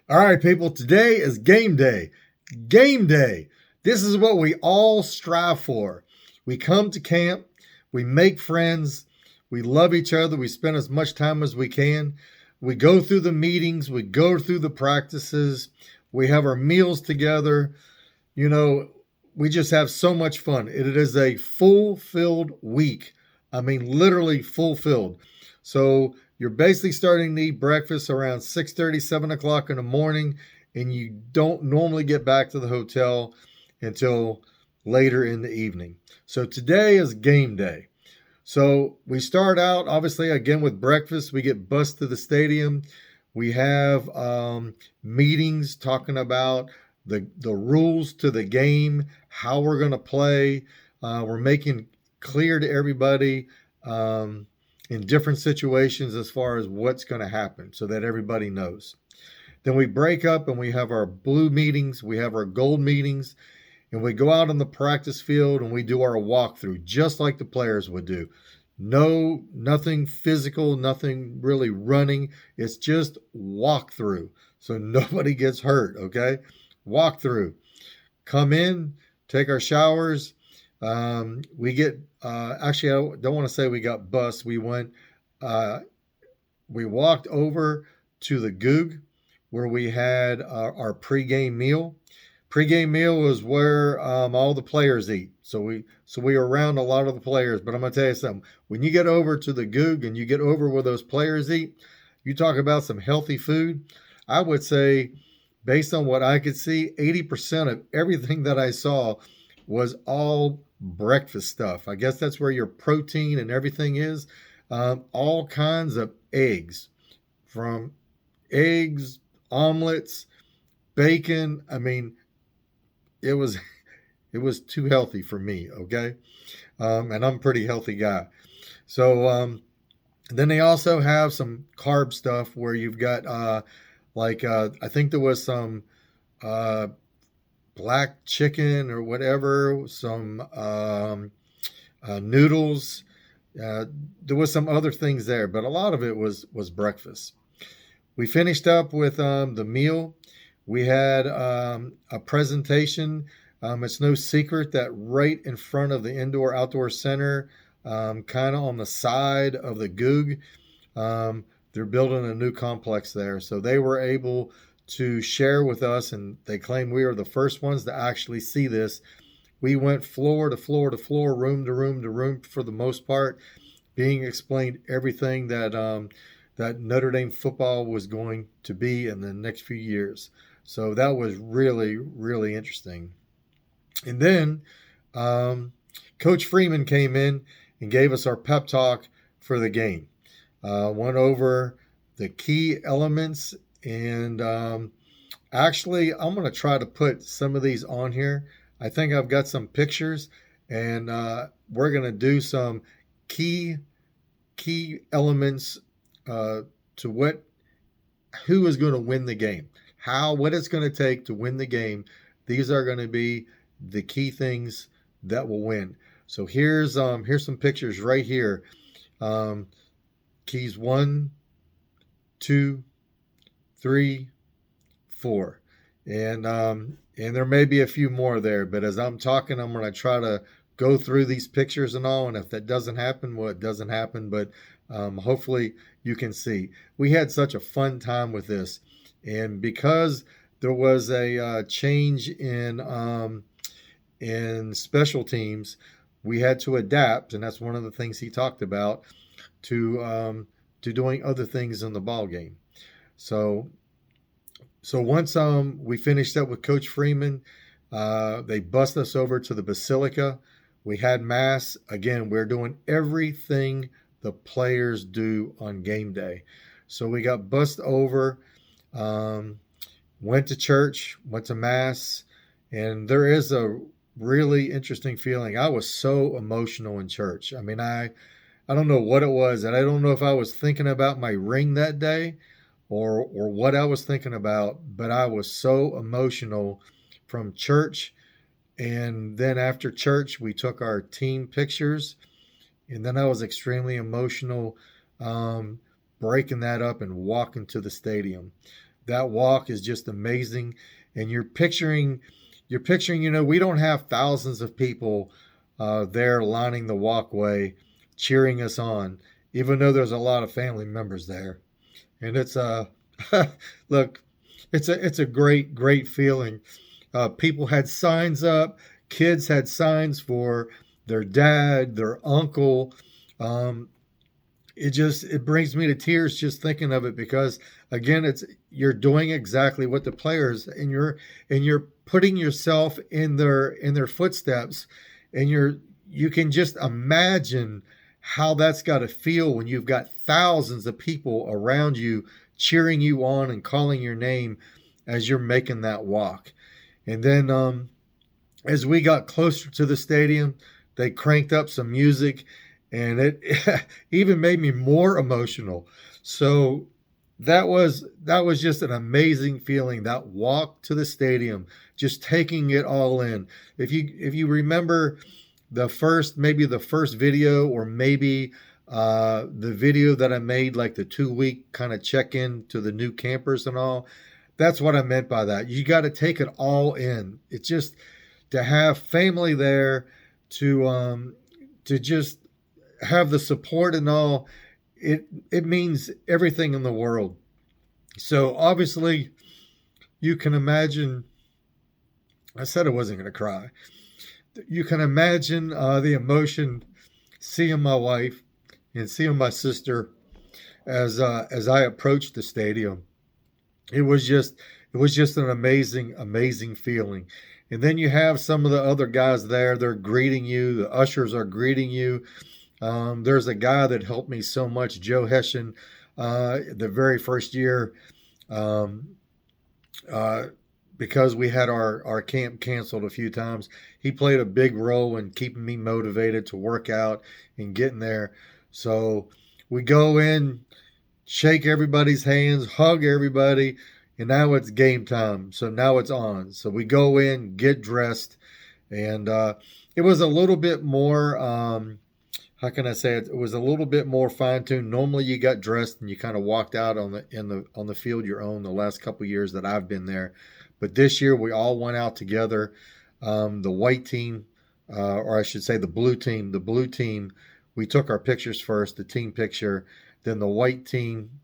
All right, people, today is game day. Game day. This is what we all strive for. We come to camp, we make friends, we love each other, we spend as much time as we can. We go through the meetings, we go through the practices, we have our meals together. You know, we just have so much fun. It is a fulfilled week. I mean, literally fulfilled. So you're basically starting to eat breakfast around 6:30, 7 o'clock in the morning, and you don't normally get back to the hotel until later in the evening. So today is game day. So we start out, obviously, again with breakfast. We get bused to the stadium. We have meetings talking about the rules to the game, how we're going to play. We're making clear to everybody in different situations as far as what's going to happen so that everybody knows. Then we break up and we have our blue meetings, we have our gold meetings, and we go out on the practice field and we do our walkthrough just like the players would do. No, nothing physical, nothing really running. It's just walkthrough. So nobody gets hurt, okay? Walkthrough. Come in, take our showers. We get, actually, I don't want to say we got bus. Uh, we walked over to the Goog where we had our pregame meal. Pregame meal was where all the players eat. So we were around a lot of the players. But I'm gonna tell you something. When you get over to the Goog and you get over where those players eat, you talk about some healthy food. I would say, based on what I could see, 80% of everything that I saw was all breakfast stuff. I guess that's where your protein and everything is. All kinds of eggs, from eggs, omelets, bacon. I mean, it was it was too healthy for me. Okay, and I'm a pretty healthy guy. So then they also have some carb stuff where you've got I think there was some uh, black chicken or whatever, some noodles. Uh, there was some other things there, but a lot of it was breakfast. We finished up with the meal. We had a presentation. It's no secret that right in front of the indoor outdoor center, kind of on the side of the Goog, they're building a new complex there. So they were able to share with us, and they claim we are the first ones to actually see this. We went floor to floor to floor, room to room to room for the most part, being explained everything that Notre Dame football was going to be in the next few years. So that was really, really interesting. And then Coach Freeman came in and gave us our pep talk for the game. Went over the key elements, and actually, I'm going to try to put some of these on here. I think I've got some pictures, and we're going to do some key elements to who is going to win the game, what it's going to take to win the game. These are going to be the key things that will win. So here's some pictures right here. Keys 1, 2, 3, 4, and there may be a few more there. But as I'm talking, I'm going to try to go through these pictures and all. And if that doesn't happen, well, it doesn't happen. But hopefully you can see. We had such a fun time with this, and because there was a change in special teams, we had to adapt, and that's one of the things he talked about to doing other things in the ball game. So once we finished up with Coach Freeman, they bussed us over to the Basilica. We had mass. Again, we're doing everything the players do on game day. So we got bussed over, went to church, went to mass, and there is a really interesting feeling. I was so emotional in church. I mean, I don't know what it was, and I don't know if I was thinking about my ring that day or what I was thinking about, but I was so emotional from church. And then after church, we took our team pictures, and then I was extremely emotional breaking that up and walking to the stadium. That walk is just amazing. And you're picturing, we don't have thousands of people there lining the walkway, cheering us on, even though there's a lot of family members there. And it's look, it's a great feeling. People had signs up, kids had signs for their dad, their uncle. Um, it brings me to tears just thinking of it, because again, it's you're doing exactly what the players, and you're putting yourself in their footsteps, and you can just imagine how that's got to feel when you've got thousands of people around you cheering you on and calling your name as you're making that walk. And then as we got closer to the stadium, they cranked up some music, and it even made me more emotional. So that was just an amazing feeling. That walk to the stadium, just taking it all in. If you remember maybe the first video, or maybe the video that I made, like the 2 week kind of check in to the new campers and all. That's what I meant by that. You got to take it all in. It's just to have family there, to just have the support and all. It means everything in the world. So obviously, you can imagine. I said I wasn't going to cry. You can imagine the emotion seeing my wife and seeing my sister as I approached the stadium. It was just it was just an amazing feeling. And then you have some of the other guys there. They're greeting you. The ushers are greeting you. There's a guy that helped me so much, Joe Hessian, the very first year, um, uh, because we had our camp canceled a few times. He played a big role in keeping me motivated to work out and getting there. So we go in, shake everybody's hands, hug everybody, and now it's game time. So now it's on. So we go in, get dressed, and it was a little bit more. How can I say it? It was a little bit more fine tuned. Normally, you got dressed and you kind of walked out on the field your own. The last couple of years that I've been there, but this year we all went out together. The white team, or I should say the blue team. The blue team, we took our pictures first, the team picture. Then the white team,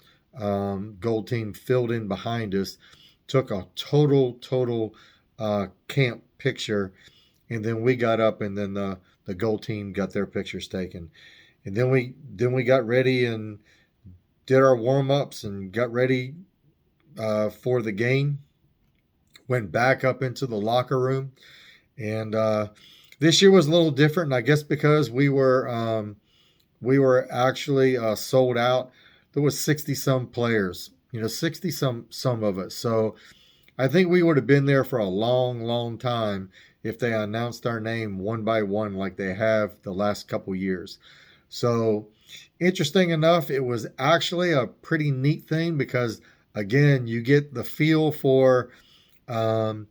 gold team filled in behind us, took a total camp picture, and then we got up, and then the gold team got their pictures taken, and then we got ready and did our warm ups and got ready for the game. Went back up into the locker room, and this year was a little different. And I guess because we were actually sold out. There was 60 some players, 60 some of us. So I think we would have been there for a long time if they announced our name one by one like they have the last couple years. So interesting enough, it was actually a pretty neat thing, because again, you get the feel for um,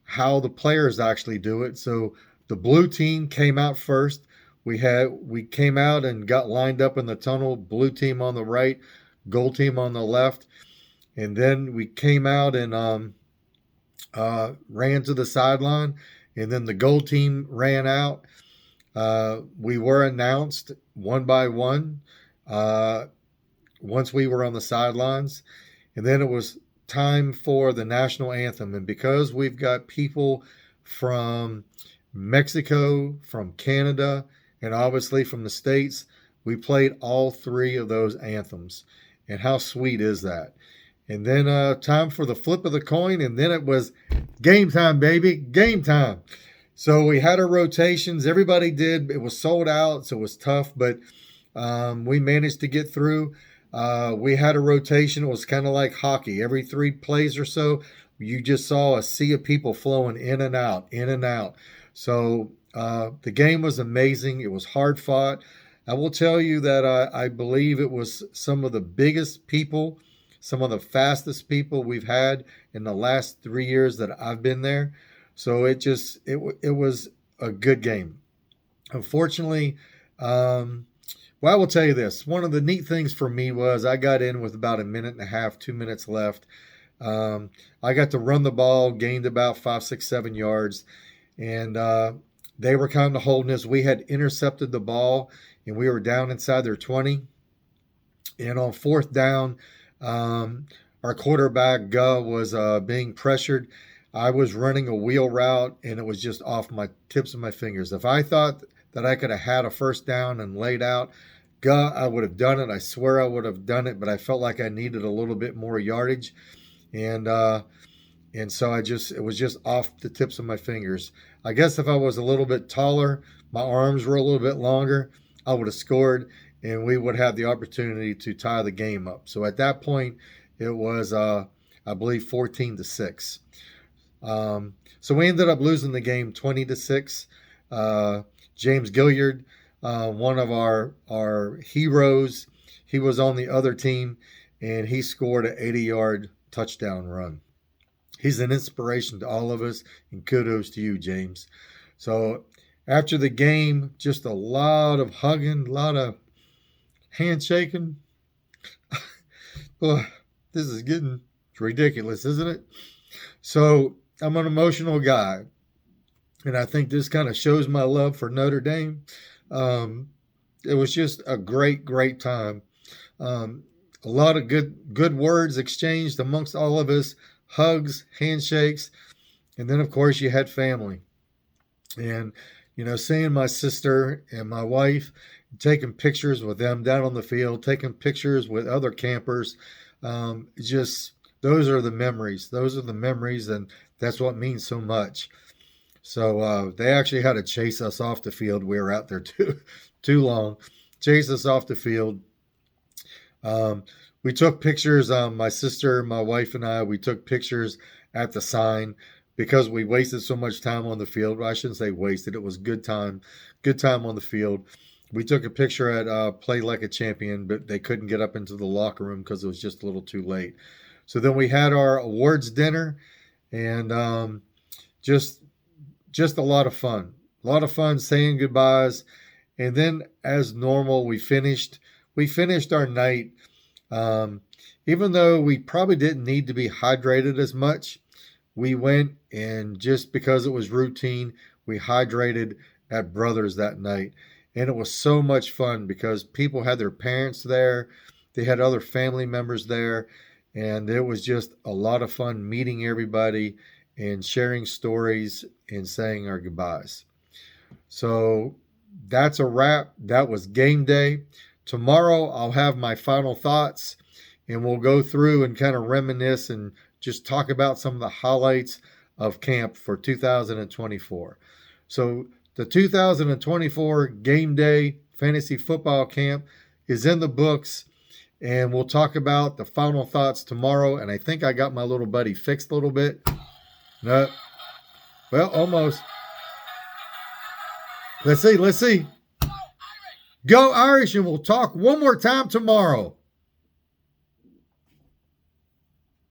how the players actually do it. So the blue team came out first. We came out and got lined up in the tunnel. Blue team on the right, gold team on the left, and then we came out and ran to the sideline, and then the gold team ran out. We were announced one by one once we were on the sidelines, and then it was time for the national anthem. And because we've got people from Mexico, from Canada, and obviously from the States, we played all three of those anthems. And how sweet is that? And then time for the flip of the coin, and then it was game time, baby, game time. So we had our rotations. Everybody did. It was sold out, so it was tough, but we managed to get through. We had a rotation. It was kind of like hockey. Every 3 plays or so, you just saw a sea of people flowing in and out, in and out. So the game was amazing. It was hard fought. I will tell you that I believe it was some of the biggest people, some of the fastest people we've had in the last 3 years that I've been there. So it was a good game. Unfortunately, well, I will tell you this. One of the neat things for me was I got in with about a minute and a half, 2 minutes left. I got to run the ball, gained about 5, 6, 7 yards, and they were kind of holding us. We had intercepted the ball, and we were down inside their 20. And on fourth down, our quarterback, was being pressured. I was running a wheel route, and it was just off my tips of my fingers. If I thought that I could have had a first down and laid out, I would have done it. I swear I would have done it, but I felt like I needed a little bit more yardage. And so it was just off the tips of my fingers. I guess if I was a little bit taller, my arms were a little bit longer, I would have scored, and we would have the opportunity to tie the game up. So at that point, it was, I believe, 14-6. So we ended up losing the game 20-6. James Gilliard, one of our heroes, he was on the other team, and he scored an 80-yard touchdown run. He's an inspiration to all of us, and kudos to you, James. So after the game, just a lot of hugging, a lot of handshaking. Oh, this is getting ridiculous, isn't it? So I'm an emotional guy, and I think this kind of shows my love for Notre Dame. It was just a great, great time. A lot of good words exchanged amongst all of us, hugs, handshakes, and then of course you had family. And seeing my sister and my wife, taking pictures with them down on the field, taking pictures with other campers, just those are the memories. Those are the memories, and that's what means so much. So they actually had to chase us off the field. We were out there too long. Chase us off the field. We took pictures. My sister, my wife, and I, we took pictures at the sign because we wasted so much time on the field. Well, I shouldn't say wasted. It was good time on the field. We took a picture at Play Like a Champion, but they couldn't get up into the locker room because it was just a little too late. So then we had our awards dinner, and just a lot of fun. A lot of fun saying goodbyes. And then, as normal, we finished our night. Even though we probably didn't need to be hydrated as much, we went, and just because it was routine, we hydrated at Brothers that night. And it was so much fun because people had their parents there. They had other family members there. And it was just a lot of fun meeting everybody and sharing stories and saying our goodbyes. So that's a wrap. That was game day. Tomorrow I'll have my final thoughts, and we'll go through and kind of reminisce and just talk about some of the highlights of camp for 2024. So the 2024 game day fantasy football camp is in the books, and we'll talk about the final thoughts tomorrow. And I think I got my little buddy fixed a little bit. No, well, almost. Let's see. Go Irish, and we'll talk one more time tomorrow.